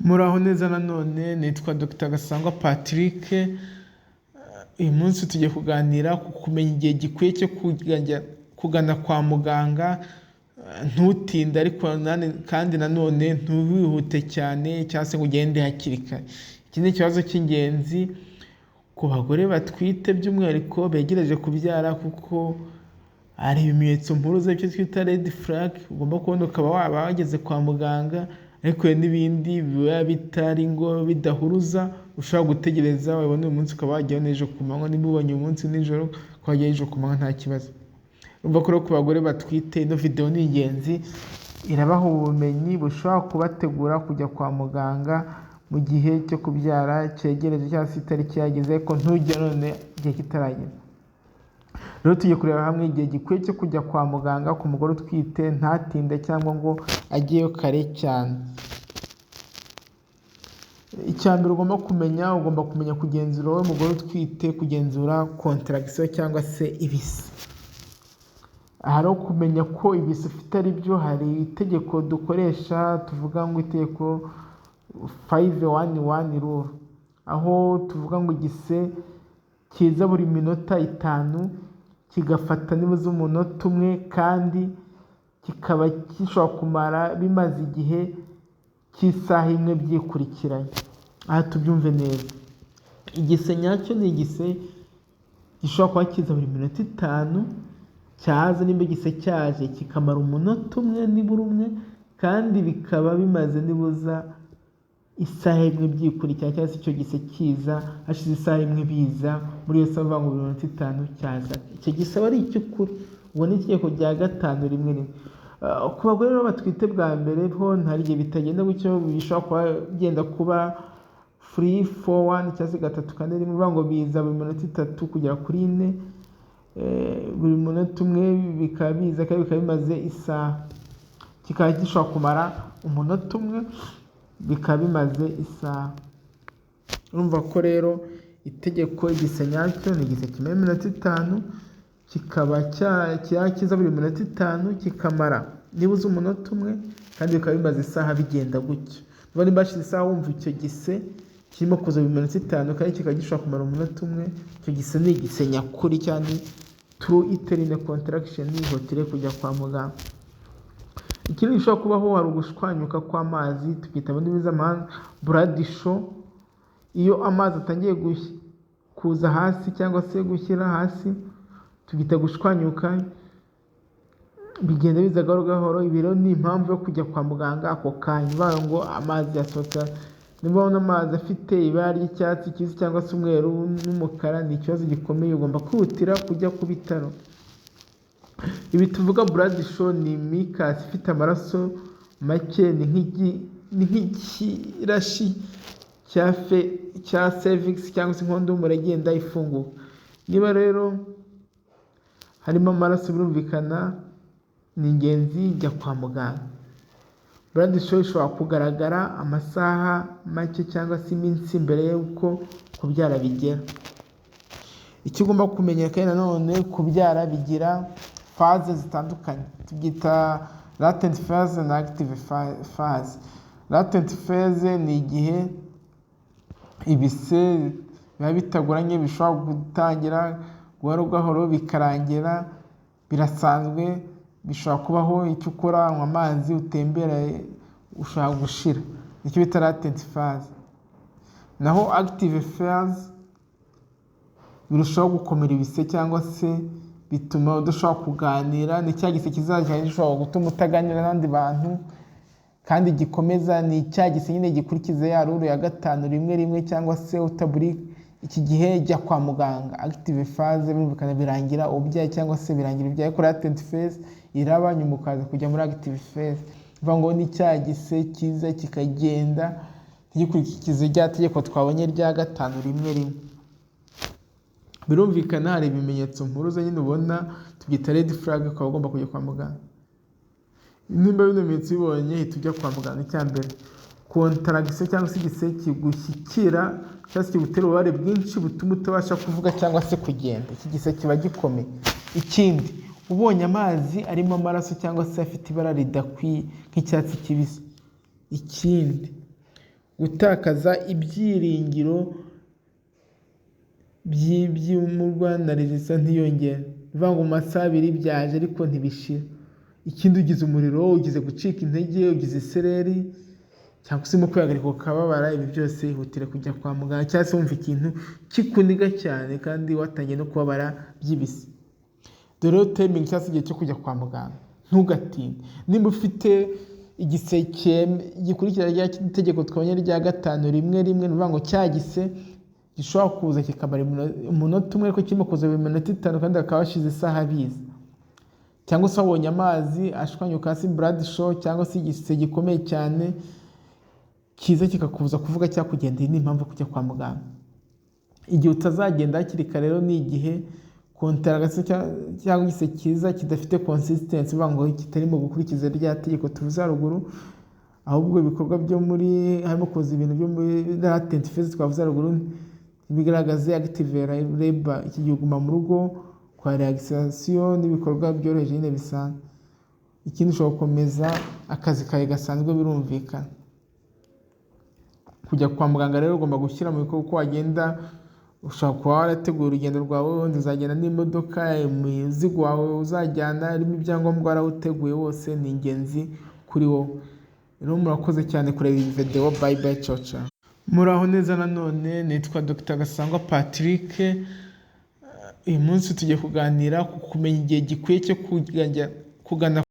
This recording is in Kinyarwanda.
Muraho neza nanone nitwa Dr Gasangwa Patrick. Uyu munsi tugiye kuganira ku kumenya igihe gikwiye cyo kugana kwa muganga, ntutinde ariko kandi nanone ntuwihute cyane cyangwa se ngo ugende hakiri kare. Iki ni ikibazo cy'ingenzi ku bagore batwite by'umwihariko begereje kubyara, kuko hari ibimenyetso mpuruza icyo twita red flag ugomba kubona ukaba waba wageze kwa muganga, ariko n'ibindi biba bitari ngo bidahuruza ushobora gutegereza wabona uyu munsi ukaba wajyayo n'ejo ku manywa, niba ubonye uyu munsi nijoro ukaba wajyayo ejo ku manywa nta kibazo. Urumva ko ku bagore batwite ino video ni ingenzi, irabaha ubumenyi bushobora kubategura kujya kwa muganga mu gihe cyo kubyara cyegereje cyangwa se itariki yageze, ariko ntujya none igihe kitaragera. Rero tugiye kureba hamwe igihe gikwiye cyo kujya kwa muganga ku mugore utwite, ntatinde cyangwa ngo ajyeyo kare cyane. Icya mbere ugomba kumenya kugenzura wowe mugore utwite, kugenzura contraction cyangwa se ibise. Aha rero kumenya ko ibise ufite ari byo, hari itegeko dukoresha tuvuga ngo itegeko 511 rule, aho tuvuga ngo igise kiza buri minota 5 kigafata nibuze umunota umwe, kandi kikaba gishobora kumara bimaze igihe cy'isaha imwe byikurikiranye. Aha tubyumve neza, igise nyacyo ni igise gishobora kuba kiza buri minota 5, cyaza nimba igise cyaje kikamara umunota umwe nibura umwe, kandi bikaba bimaze nibuza isaha imwe byikurikiranye, cyangwa se icyo gise kiza hashize isaha imwe biza muri iyo saha ngo buri minota 5 cyaza. Icyo gise aba ari icy'ukuri. Ubwo ni itegeko rya 5 rimwe. Ku bagore rero batwite bwa mbere ho hari igihe bitagenda gutyo, bishobora kuba bigenda kuba 3, 4, 1 cyangwa se 3, 4 rimwe, ngo biza buri minota 3 kugera kuri 4, buri munota umwe bikaba biza kandi bikaba bimaze isaha. Kikaba gishobora kumara umunota umwe bikaba bimaze isaha. Urumva ko rero itegeko igise nyacyo ni igise kimara iminota 5, kikaba kiza buri minota 5 kikamara nibuze umunota umwe, kandi bikaba bimaze isaha bigenda gutyo. Niba bashize isaha wumva icyo gise kirimo kuza buri minota 5 kandi kikaba gishobora kumara umunota umwe, icyo gise ni igise nyakuri cyane true uterine contraction, ihutire kujya kwa muganga. Ikindi gishobora kubaho hari ugushwanyuka kw'amazi, tukita muri z'amahanga blood show. Iyo amazi atangiye kuza hasi cyangwa se gushyira hasi, tugita gushwanyuka, bigenda biza gahoro gahoro. Ibi rero ni impamvu yo kujya kwa muganga ako kanya, ngo amazi yasohotse. Niba ubona amazi afite ibara ry'icyatsi kibisi cyangwa se umweru n'umukara, ni ikibazo gikomeye, ugomba kwihutira kujya ku bitaro. Ibi tuvuga blood show ni mucus ifite amaraso make, ni nk'ikirashi cya cervix cyangwa se inkondo y'umura igenda ifunguka. Niba rero harimo amaraso birumvikana ni ingenzi, jya kwa muganga. Blood show ishobora kugaragara amasaha make cyangwa se iminsi mbere y'uko kubyara bigera. Icyo ugomba kumenya kandi nanone, kubyara bigira phase zitandukanye, tubyita latent phase na active phase. Latent phase ni igihe ibise biba bitagoranye, bishobora gutangira gahoro gahoro bikarangira, birasanzwe. Bishobora kubaho icyo ukora, anywa amazi, utembera, ushaka gushira, nicyo bita latent phase. Naho active phase birushaho gukomera ibise, cyangwa se bituma udashobora kuganira, ni cya gise kizaje gishobora gutuma utaganira n'abandi bantu, kandi gikomeza ni cya gise nyine gikurikiza ya rule ya 5 rimwe, cyangwa se utaburi. Iki gihe jya kwa muganga. Active phase birumvikana birangira ubyaye cyangwa se birangira ibyaye, ariko latent phase iraba nyuma ukaza kujya muri active phase. Bivuga ngo ni cya gise kiza kikagenda gikurikiza rya tegeko twabonye rya 5 rimwe. Birumvikana hari ibimenyetso mpuruza nyine ubona, tubyita red flag, ukaba ugomba kujya kwa muganga. Nimba bino bimenyetso bibonye, hita ujya kwa muganga. Icya mbere, contraction cyangwa se igise kigushyikira cyangwa se kigutera ububabare bwinshi butuma utabasha kuvuga cyangwa se kugenda, iki gise kiba gikomeye. Ikindi, ubonye amazi arimo amaraso cyangwa se afite ibara ridakwiye nk'icyatsi kibisi. Ikindi, gutakaza ibyiringiro by'umurwa na resistance ntiyongere, bivuga ngo mu masaha 2 byaje ariko ntibishira. Ikindi ugize umuriro, ugize gucika intege, ugize isereri cyangwa se mu kwihagarika ukababara, ibi byose ihutire kujya kwa muganga, cyangwa se wumva ikintu kikuniga cyane kandi watangiye no kubabara byibisi. Dore timing cyangwa se igihe cyo kujya kwa muganga, ntugatinde. Nimba ufite igiseke gikurikira rya itegeko twabonye rya 5:1:1, ni ukuvuga ngo cyagise gishobora kuza kikamara umunota umwe ariko kirimo kuza iminota 5 kandi akaba ashize isaha biza, cyangwa se wabonye amazi ashwanyuka hasi blood show, cyangwa se igise gikomeye cyane kiza kikakubuza kuvuga cyangwa kugenda, ni impamvu kujya kwa muganga. Igihe utazagenda hakiri kare rero ni igihe kontragase cyangwa igise kiza kidafite consistency, bivuga ngo kitarimo gukurikiza rya tegeko tuvuze haruguru, ahubwo ibikorwa byo muri harimo kuza ibintu byo muri latent phase twavuze haruguru bigaragaza active labor, iki gihe uguma mu rugo kwa relaxation n'ibikorwa byoroheje nyine bisanzwe. Ikindi ushobora gukomeza akazi kawe gasanzwe, birumvikana. Kujya kwa muganga rero ugomba gushyira mu bikorwa uko wagenda, ushobora kuba warategura urugendo rwawe, wenda uzagenda n'imodoka, umuzigo wawe uzajyana harimo ibyangombwa warawuteguye wose, ni ingenzi kuri wowe. Rero murakoze cyane kureba iyi video. Bye bye, ciao ciao. Muraho neza nanone, nitwa Dr. Gasangwa Patrick. Uyu munsi tugiye kuganira ku kumenya igihe gikwiye cyo kugana